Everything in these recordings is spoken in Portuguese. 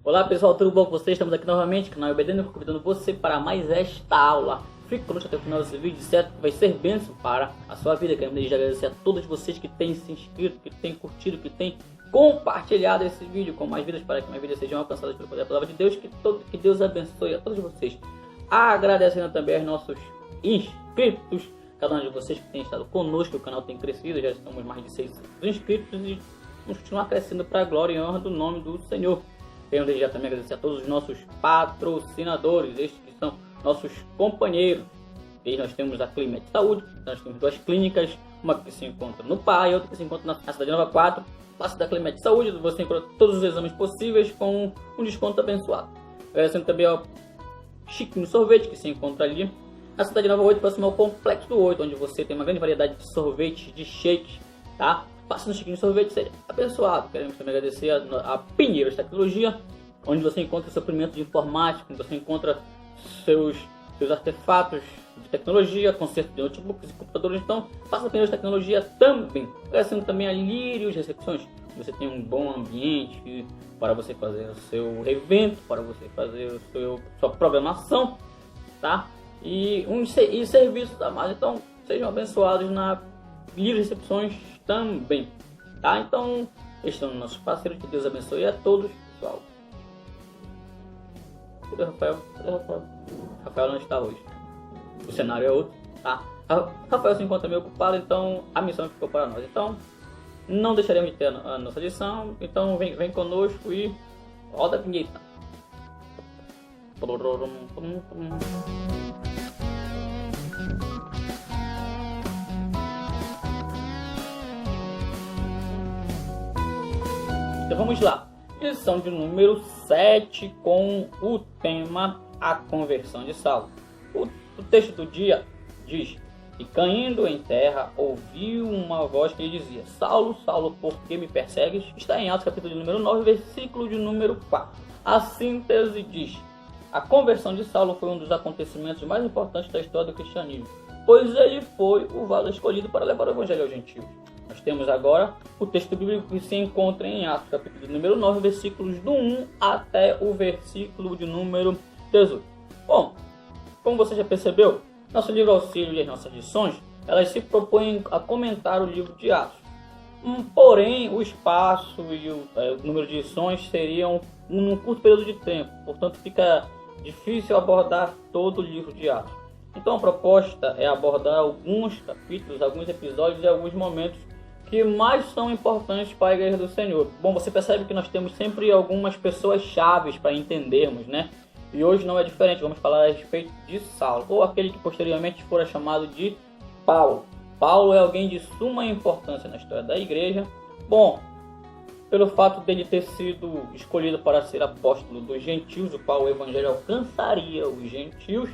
Olá pessoal, tudo bom com vocês? Estamos aqui novamente, canal Obedendo, convidando você para mais esta aula. Fique conosco até o final desse vídeo, certo? Vai ser bênção para a sua vida. Quero desde agradecer a todos vocês que têm se inscrito, que têm curtido, que têm compartilhado esse vídeo com mais vidas, para que mais vidas sejam alcançadas pelo poder da palavra de Deus. Que Deus abençoe a todos vocês. Agradecendo também aos nossos inscritos, cada um de vocês que tem estado conosco. O canal tem crescido, já estamos mais de 600 inscritos e vamos continuar crescendo para a glória e honra do nome do Senhor. Quero desde já também agradecer a todos os nossos patrocinadores, estes que são nossos companheiros. E nós temos a Climet Saúde, nós temos duas clínicas, uma que se encontra no PAI e outra que se encontra na Cidade Nova 4. Passe da Climet Saúde, você encontra todos os exames possíveis com um desconto abençoado. Agradecendo também ao Chiquinho Sorvete, que se encontra ali na Cidade Nova 8, próximo ao Complexo do 8, onde você tem uma grande variedade de sorvetes, de shakes, tá? Passe no Chiquinho Sorvete, seja abençoado. Queremos também agradecer a Pinheiros Tecnologia, onde você encontra seu suprimento de informática, onde você encontra seus artefatos de tecnologia, conserto de notebooks e computadores. Então, faça a Pinheiros Tecnologia também. Agradecendo também a Lírios Recepções, você tem um bom ambiente para você fazer o seu evento, para você fazer sua programação, tá? E serviços a mais. Então, sejam abençoados na Lírios Recepções também, tá? Então, estes são nossos parceiros. Que Deus abençoe a todos, pessoal. Cadê o Rafael? Rafael não está hoje. O cenário é outro, tá? Rafael se encontra meio ocupado, então a missão ficou para nós. Então, não deixaremos de ter a nossa lição. Então, vem conosco e roda a vinheta. Então vamos lá, lição de número 7 com o tema A Conversão de Saulo. O texto do dia diz: E caindo em terra, ouviu uma voz que lhe dizia: Saulo, Saulo, por que me persegues? Está em Atos capítulo de número 9, versículo de número 4. A síntese diz: a conversão de Saulo foi um dos acontecimentos mais importantes da história do cristianismo, pois ele foi o vaso escolhido para levar o evangelho aos gentios. Nós temos agora o texto bíblico que se encontra em Atos, capítulo de número 9, versículos do 1 até o versículo de número 18. Bom, como você já percebeu, nosso livro Auxílio e as nossas lições, elas se propõem a comentar o livro de Atos. Porém, o espaço e o número de lições seriam num curto período de tempo, portanto fica difícil abordar todo o livro de Atos. Então a proposta é abordar alguns capítulos, alguns episódios e alguns momentos que mais são importantes para a Igreja do Senhor. Bom, você percebe que nós temos sempre algumas pessoas chaves para entendermos, né? E hoje não é diferente, vamos falar a respeito de Saulo, ou aquele que posteriormente fora chamado de Paulo. Paulo é alguém de suma importância na história da Igreja. Bom, pelo fato dele ter sido escolhido para ser apóstolo dos gentios, o qual o evangelho alcançaria os gentios,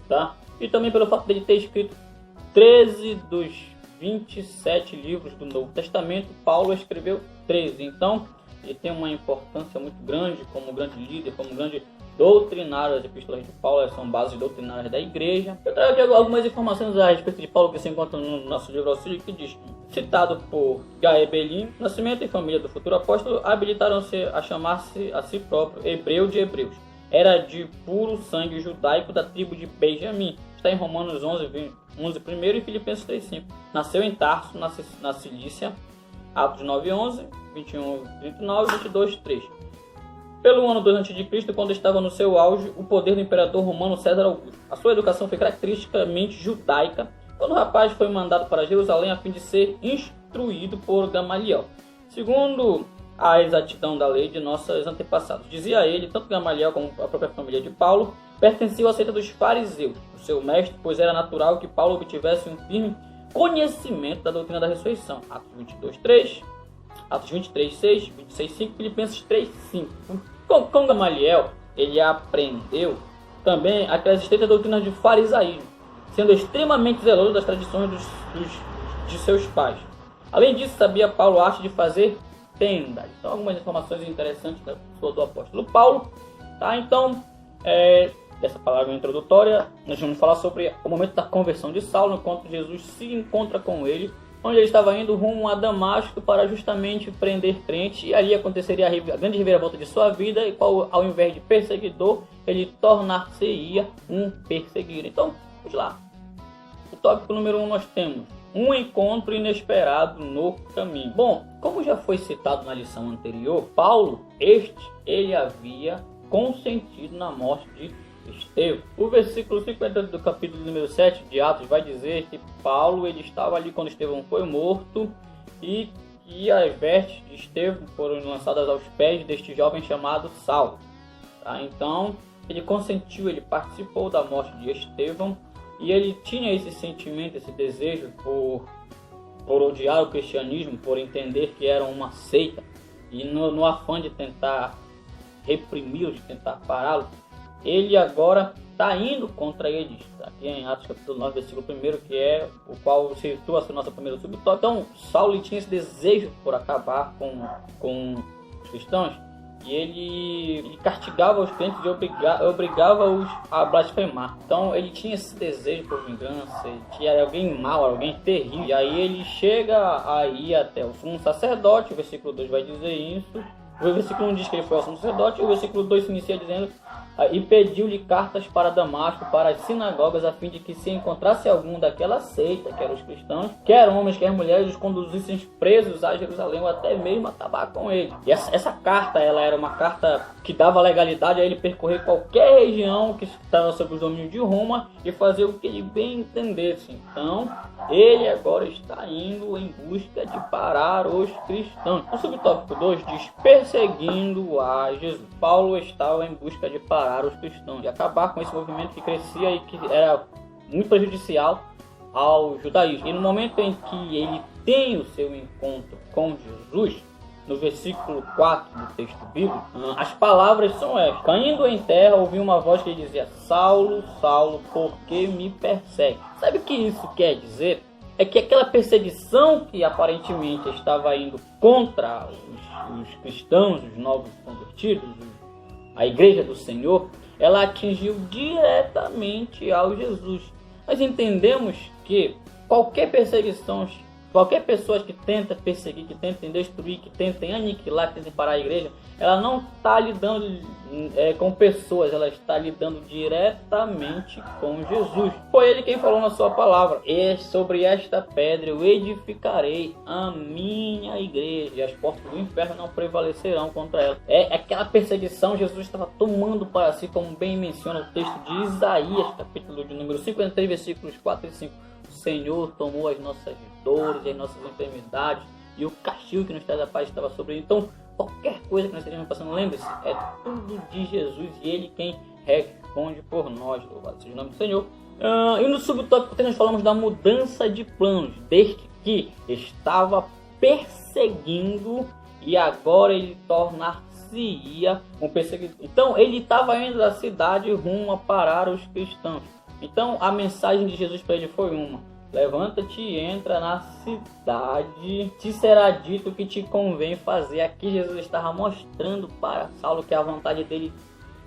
tá? E também pelo fato dele ter escrito 13 dos 27 livros do Novo Testamento, Paulo escreveu 13. Então, ele tem uma importância muito grande como grande líder, como grande doutrinário. As epístolas de Paulo são bases doutrinárias da igreja. Eu trago aqui algumas informações a respeito de Paulo que se encontram no nosso livro Auxílio, que diz: citado por Gaebelin, nascimento e família do futuro apóstolo habilitaram-se a chamar-se a si próprio hebreu de hebreus. Era de puro sangue judaico da tribo de Benjamim. Está em Romanos 11 primeiro e Filipenses 3:5. Nasceu em Tarso, na Cilícia, Atos 9:11, 21:39 e 22:3. Pelo ano 2 a.C., quando estava no seu auge o poder do imperador romano César Augusto. A sua educação foi caracteristicamente judaica, quando o rapaz foi mandado para Jerusalém a fim de ser instruído por Gamaliel, segundo a exatidão da lei de nossos antepassados. Dizia ele, tanto Gamaliel como a própria família de Paulo pertenciam à seita dos fariseus, o seu mestre, pois era natural que Paulo obtivesse um firme conhecimento da doutrina da ressurreição. Atos 22:3, Atos 23:6, 26:5, Filipenses 3:5. Com Gamaliel, ele aprendeu também aquelas estreitas doutrinas de farisaísmo, sendo extremamente zeloso das tradições de seus pais. Além disso, sabia Paulo a arte de fazer tendas. Então, algumas informações interessantes da pessoa do apóstolo Paulo, tá? Então, dessa palavra introdutória, nós vamos falar sobre o momento da conversão de Saulo, enquanto Jesus se encontra com ele onde ele estava indo rumo a Damasco para justamente prender crentes, e ali aconteceria a grande reviravolta de sua vida, e qual, ao invés de perseguidor, ele tornar-se-ia um perseguido. Então, vamos lá. O tópico número 1 nós temos um encontro inesperado no caminho. Bom, como já foi citado na lição anterior, Paulo, ele havia consentido na morte de Estevão. O versículo 50 do capítulo número 7 de Atos vai dizer que Paulo ele estava ali quando Estevão foi morto e as vestes de Estevão foram lançadas aos pés deste jovem chamado Saulo. Tá? Então ele consentiu, ele participou da morte de Estevão e ele tinha esse sentimento, esse desejo por odiar o cristianismo, por entender que era uma seita e no afã de tentar reprimi-lo, de tentar pará-lo, ele agora está indo contra eles. Aqui em Atos capítulo 9, versículo 1, que é o qual situa-se o nosso primeiro subtópico. Então, Saulo tinha esse desejo por acabar com os cristãos, e ele castigava os crentes e obrigava-os a blasfemar. Então, ele tinha esse desejo por vingança, ele tinha alguém mau, alguém terrível. E aí ele chega aí até o sumo sacerdote, o versículo 2 vai dizer isso. O versículo 1 diz que ele foi ao sumo sacerdote, e o versículo 2 se inicia dizendo: e pediu-lhe cartas para Damasco, para as sinagogas, a fim de que se encontrasse algum daquela seita, que eram os cristãos, quer homens, quer mulheres, os conduzissem presos a Jerusalém, ou até mesmo acabar com ele. E essa carta, ela era uma carta que dava legalidade a ele percorrer qualquer região que estava sob o domínio de Roma e fazer o que ele bem entendesse. Então, ele agora está indo em busca de parar os cristãos. O subtópico 2 diz: perseguindo a Jesus. Paulo estava em busca de parar os cristãos, de acabar com esse movimento que crescia e que era muito prejudicial ao judaísmo. E no momento em que ele tem o seu encontro com Jesus, no versículo 4 do texto bíblico, as palavras são estas: caindo em terra, ouvi uma voz que dizia: Saulo, Saulo, por que me persegue? Sabe o que isso quer dizer? É que aquela perseguição que aparentemente estava indo contra os cristãos, os novos convertidos, a igreja do Senhor, ela atingiu diretamente ao Jesus. Nós entendemos que qualquer perseguição, qualquer pessoa que tenta perseguir, que tenta destruir, que tenta aniquilar, que tenta parar a igreja, ela não está lidando com pessoas, ela está lidando diretamente com Jesus. Foi ele quem falou na sua palavra: e sobre esta pedra eu edificarei a minha igreja, e as portas do inferno não prevalecerão contra ela. É aquela perseguição Jesus estava tomando para si, como bem menciona o texto de Isaías, capítulo de número 53, versículos 4 e 5. O Senhor tomou as nossas dores e as nossas enfermidades, e o castigo que nos traz a paz estava sobre ele. Então, qualquer coisa que nós estejamos passando, lembre-se, é tudo de Jesus, e ele quem responde por nós. Louvado seja o nome do Senhor. E no subtópico 3 nós falamos da mudança de planos, desde que estava perseguindo e agora ele tornar-se-ia um perseguidor. Então ele estava indo da cidade rumo a parar os cristãos. Então a mensagem de Jesus para ele foi uma: levanta-te e entra na cidade, te será dito o que te convém fazer. Aqui Jesus estava mostrando para Saulo que a vontade dele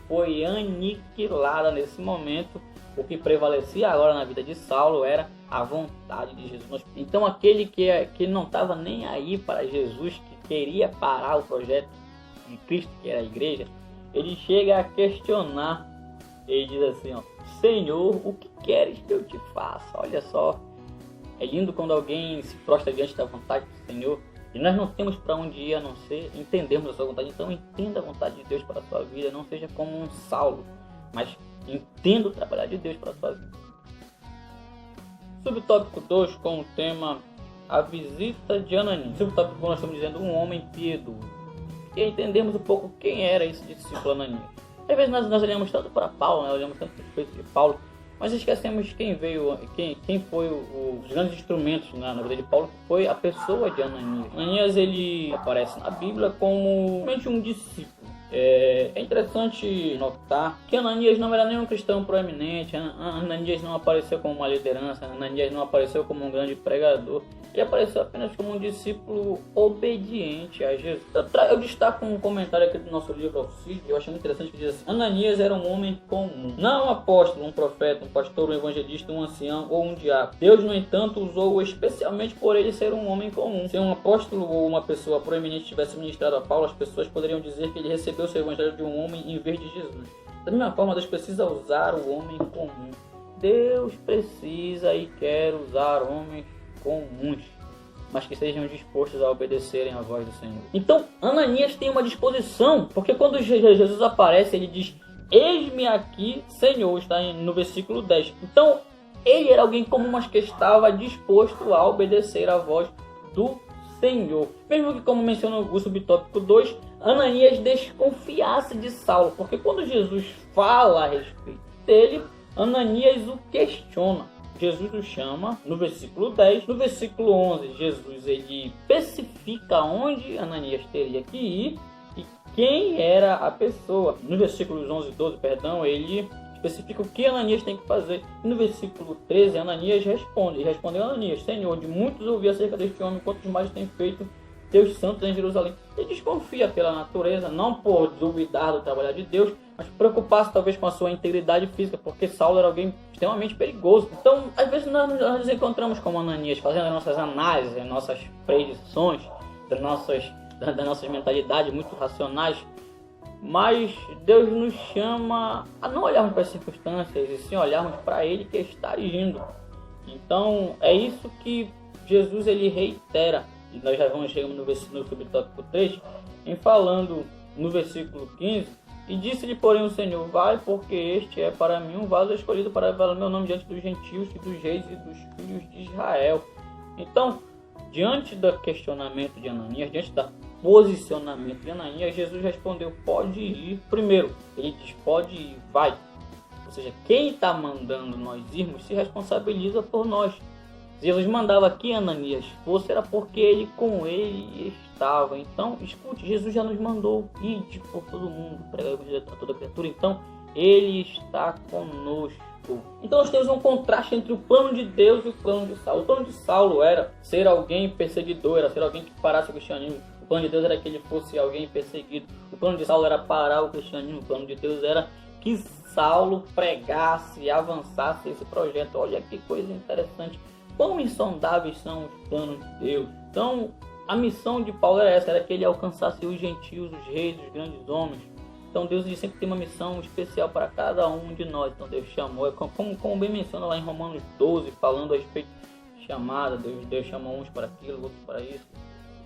foi aniquilada nesse momento. O que prevalecia agora na vida de Saulo era a vontade de Jesus. Então aquele que não estava nem aí para Jesus, que queria parar o projeto de Cristo, que era a igreja, ele chega a questionar. Ele diz assim: ó, Senhor, o que queres que eu te faça? Olha só, é lindo quando alguém se prostra diante da vontade do Senhor. E nós não temos para onde ir a não ser entendermos a sua vontade. Então entenda a vontade de Deus para a sua vida. Não seja como um Saulo, mas entenda o trabalho de Deus para a sua vida. Subtópico 2 com o tema a visita de Ananias. Subtópico 1 nós estamos dizendo um homem piedoso. E entendemos um pouco quem era esse discípulo Ananias. Às vezes nós olhamos tanto para Paulo, nós olhamos tanto para o feito de Paulo, mas esquecemos quem foi os grandes instrumentos na vida de Paulo, que foi a pessoa de Ananias. Ananias, ele aparece na Bíblia como realmente um discípulo. É interessante notar que Ananias não era nenhum cristão proeminente. Ananias não apareceu como uma liderança, Ananias não apareceu como um grande pregador. Ele apareceu apenas como um discípulo obediente a Jesus. Eu destaco um comentário aqui do nosso livro Auxílio, eu achei muito interessante, que diz assim: Ananias era um homem comum, não um apóstolo, um profeta, um pastor, um evangelista, um ancião ou um diácono. Deus, no entanto, usou-o especialmente por ele ser um homem comum. Se um apóstolo ou uma pessoa proeminente tivesse ministrado a Paulo, as pessoas poderiam dizer que ele recebeu seu evangelho de um homem em vez de Jesus. Da mesma forma, Deus precisa usar o homem comum. Deus precisa e quer usar homens comuns, mas que sejam dispostos a obedecerem à voz do Senhor. Então, Ananias tem uma disposição, porque quando Jesus aparece, ele diz: eis-me aqui, Senhor, está no versículo 10. Então, ele era alguém comum, mas que estava disposto a obedecer à voz do Senhor. Mesmo que, como menciona o subtópico 2, Ananias desconfiasse de Saulo, porque quando Jesus fala a respeito dele, Ananias o questiona. Jesus o chama no versículo 10. No versículo 11, Jesus ele especifica onde Ananias teria que ir e quem era a pessoa. No versículos 11 e 12, ele especifica o que Ananias tem que fazer. E no versículo 13, Ananias responde. E respondeu Ananias: Senhor, de muitos ouvi acerca deste homem, quantos mais tem feito Deus santos em Jerusalém. Ele desconfia pela natureza, não por duvidar do trabalho de Deus, mas preocupar-se talvez com a sua integridade física, porque Saulo era alguém extremamente perigoso. Então, às vezes nós nos encontramos como Ananias, fazendo as nossas análises, as nossas predições, das nossas mentalidades muito racionais, mas Deus nos chama a não olharmos para as circunstâncias, e sim olharmos para Ele que está agindo. Então, é isso que Jesus ele reitera. E nós já chegamos no subtópico 3, em falando no versículo 15, e disse-lhe, porém, o Senhor: vai, porque este é para mim um vaso escolhido para revelar meu nome diante dos gentios e dos reis e dos filhos de Israel. Então, diante do questionamento de Ananias, diante do posicionamento de Ananias, Jesus respondeu: pode ir. Primeiro, ele diz: pode ir, vai. Ou seja, quem está mandando nós irmos se responsabiliza por nós. Se Jesus mandava que Ananias fosse, era porque ele com ele estava. Então, escute, Jesus já nos mandou ir por todo mundo, pregar a toda criatura. Então, ele está conosco. Então, nós temos um contraste entre o plano de Deus e o plano de Saulo. O plano de Saulo era ser alguém perseguidor, era ser alguém que parasse o cristianismo. O plano de Deus era que ele fosse alguém perseguido. O plano de Saulo era parar o cristianismo. O plano de Deus era que Saulo pregasse, avançasse esse projeto. Olha que coisa interessante. Quão insondáveis são os planos de Deus. Então, a missão de Paulo era essa, era que ele alcançasse os gentios, os reis, os grandes homens. Então, Deus sempre tem uma missão especial para cada um de nós. Então, Deus chamou, como bem menciona lá em Romanos 12, falando a respeito de chamada. Deus chamou uns para aquilo, outros para isso,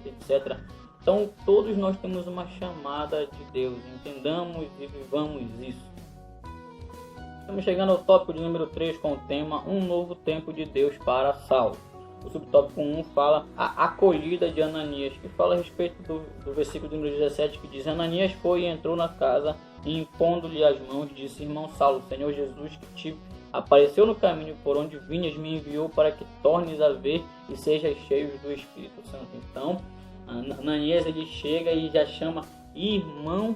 etc. Então, todos nós temos uma chamada de Deus. Entendamos e vivamos isso. Estamos chegando ao tópico de número 3 com o tema Um Novo Tempo de Deus para Saulo. O subtópico 1 fala a acolhida de Ananias, que fala a respeito do versículo número 17, que diz: Ananias foi e entrou na casa e, impondo-lhe as mãos, disse: Irmão Saulo, Senhor Jesus que te apareceu no caminho por onde vinhas, me enviou para que tornes a ver e sejas cheio do Espírito Santo. Então, Ananias ele chega e já chama irmão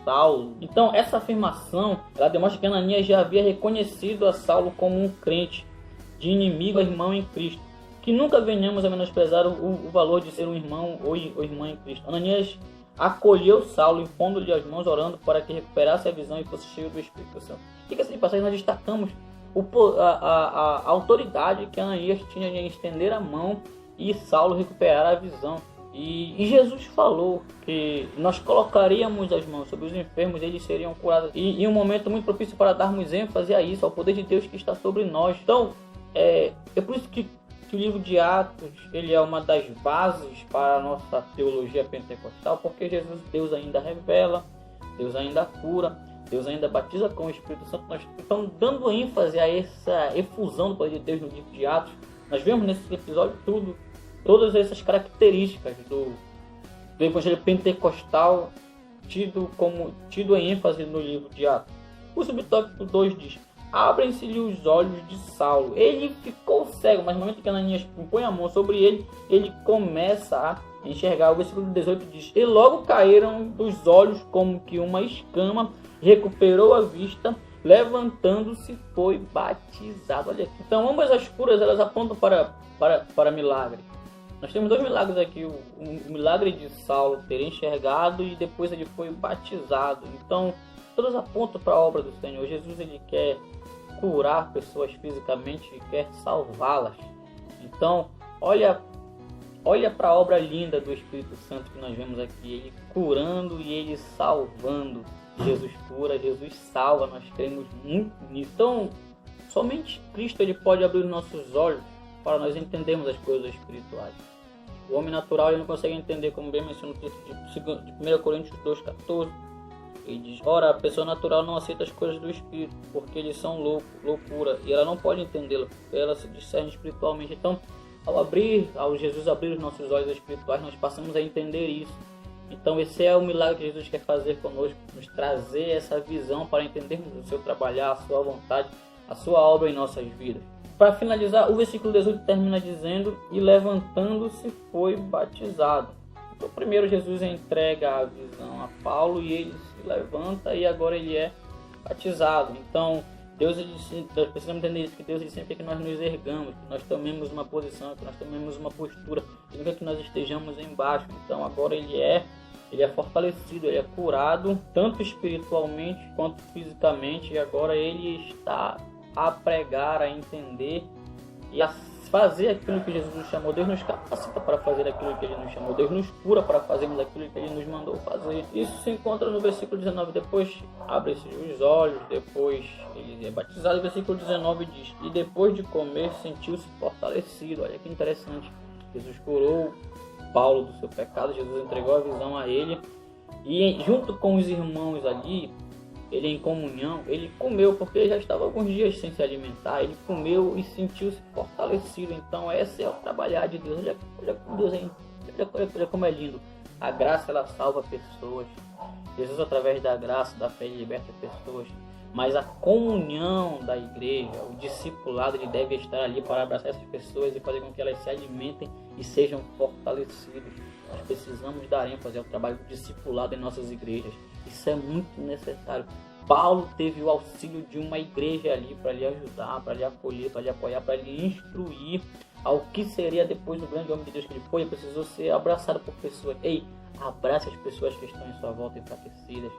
Saulo. Então, essa afirmação ela demonstra que Ananias já havia reconhecido a Saulo como um crente, de inimigo a irmão em Cristo. Que nunca venhamos a menosprezar o valor de ser um irmão ou irmã em Cristo. Ananias acolheu Saulo, impondo-lhe as mãos, orando para que recuperasse a visão e fosse cheio do Espírito Santo. Diga-se de passagem, nós destacamos a autoridade que Ananias tinha de estender a mão e Saulo recuperar a visão. E Jesus falou que nós colocaríamos as mãos sobre os enfermos e eles seriam curados. E um momento muito propício para darmos ênfase a isso, ao poder de Deus que está sobre nós. Então, é por isso que o livro de Atos ele é uma das bases para a nossa teologia pentecostal, porque Deus ainda revela, Deus ainda cura, Deus ainda batiza com o Espírito Santo. Nós estamos dando ênfase a essa efusão do poder de Deus no livro de Atos. Nós vemos nesse episódio todas essas características do evangelho pentecostal tido em ênfase no livro de Atos. O subtópico 2 diz: abrem-se-lhe os olhos de Saulo. Ele ficou cego, mas no momento que Ananias põe a mão sobre ele, ele começa a enxergar. O versículo 18 diz: e logo caíram dos olhos como que uma escama, recuperou a vista, levantando-se, foi batizado. Olha aqui. Então ambas as curas elas apontam para milagre. Nós temos dois milagres aqui, o milagre de Saulo ter enxergado e depois ele foi batizado. Então todas apontam para a obra do Senhor. Jesus ele quer curar pessoas fisicamente e quer salvá-las. Então olha para a obra linda do Espírito Santo que nós vemos aqui, ele curando e ele salvando. Jesus cura, Jesus salva, nós cremos muito nisso. Então somente Cristo ele pode abrir os nossos olhos para nós entendermos as coisas espirituais. O homem natural ele não consegue entender, como bem menciona o texto de 1 Coríntios 2,14. Ele diz: ora, a pessoa natural não aceita as coisas do Espírito, porque eles são loucura, e ela não pode entendê-las, porque ela se discerne espiritualmente. Então, ao Jesus abrir os nossos olhos espirituais, nós passamos a entender isso. Então, esse é o milagre que Jesus quer fazer conosco, nos trazer essa visão para entendermos o seu trabalhar, a sua vontade, a sua obra em nossas vidas. Para finalizar, o versículo 18 termina dizendo: e levantando-se foi batizado. Então, primeiro Jesus entrega a visão a Paulo e ele se levanta e agora ele é batizado. Então Deus, nós precisamos entender isso, que Deus ele sempre quer que nós nos ergamos, que nós tomemos uma posição, que nós tomemos uma postura. Ele não quer que nós estejamos embaixo. Então agora ele é fortalecido, ele é curado, tanto espiritualmente quanto fisicamente, e agora ele está a pregar, a entender e a fazer aquilo que Jesus nos chamou. Deus nos capacita para fazer aquilo que Ele nos chamou. Deus nos cura para fazermos aquilo que Ele nos mandou fazer. Isso se encontra no versículo 19. Depois abre-se os olhos, depois ele é batizado. O versículo 19 diz: e depois de comer sentiu-se fortalecido. Olha que interessante. Jesus curou Paulo do seu pecado. Jesus entregou a visão a ele. E junto com os irmãos ali, ele em comunhão, ele comeu, porque ele já estava alguns dias sem se alimentar, ele comeu e sentiu-se fortalecido. Então esse é o trabalhar de Deus. Olha como Deus é, olha como é lindo. A graça ela salva pessoas. Jesus através da graça, da fé, ele liberta pessoas. Mas a comunhão da igreja, o discipulado, ele deve estar ali para abraçar essas pessoas e fazer com que elas se alimentem e sejam fortalecidas. Nós precisamos dar ênfase ao trabalho do discipulado em nossas igrejas. Isso é muito necessário. Paulo teve o auxílio de uma igreja ali para lhe ajudar, para lhe acolher, para lhe apoiar, para lhe instruir ao que seria depois do grande homem de Deus que ele foi. Ele precisou ser abraçado por pessoas. Ei, abrace as pessoas que estão em sua volta enfraquecidas.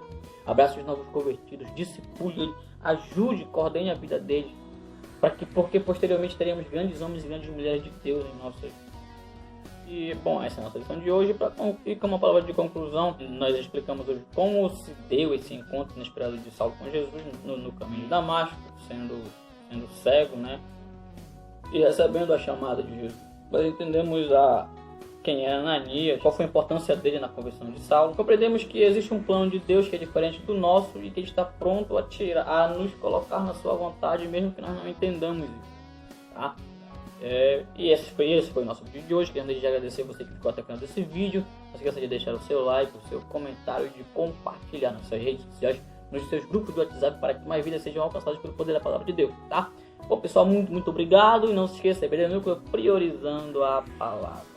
Abrace os novos convertidos, discipule, ajude, coordene a vida deles, porque posteriormente teremos grandes homens e grandes mulheres de Deus em nossas vidas. E, bom, essa é a nossa lição de hoje. E como uma palavra de conclusão, nós explicamos hoje como se deu esse encontro inesperado de Saulo com Jesus no caminho de Damasco, sendo cego, né? E recebendo a chamada de Jesus. Nós entendemos quem é Ananias, qual foi a importância dele na conversão de Saulo. Compreendemos que existe um plano de Deus que é diferente do nosso e que ele está pronto a nos colocar na sua vontade, mesmo que nós não entendamos isso, tá? E esse foi o nosso vídeo de hoje. Querendo agradecer você que ficou até o final desse vídeo. Não se esqueça de deixar o seu like, o seu comentário e de compartilhar nas suas redes sociais, nos seus grupos de WhatsApp, para que mais vidas sejam alcançadas pelo poder da palavra de Deus, tá? Bom, pessoal, muito obrigado. E não se esqueça, IBD Núcleo priorizando a palavra.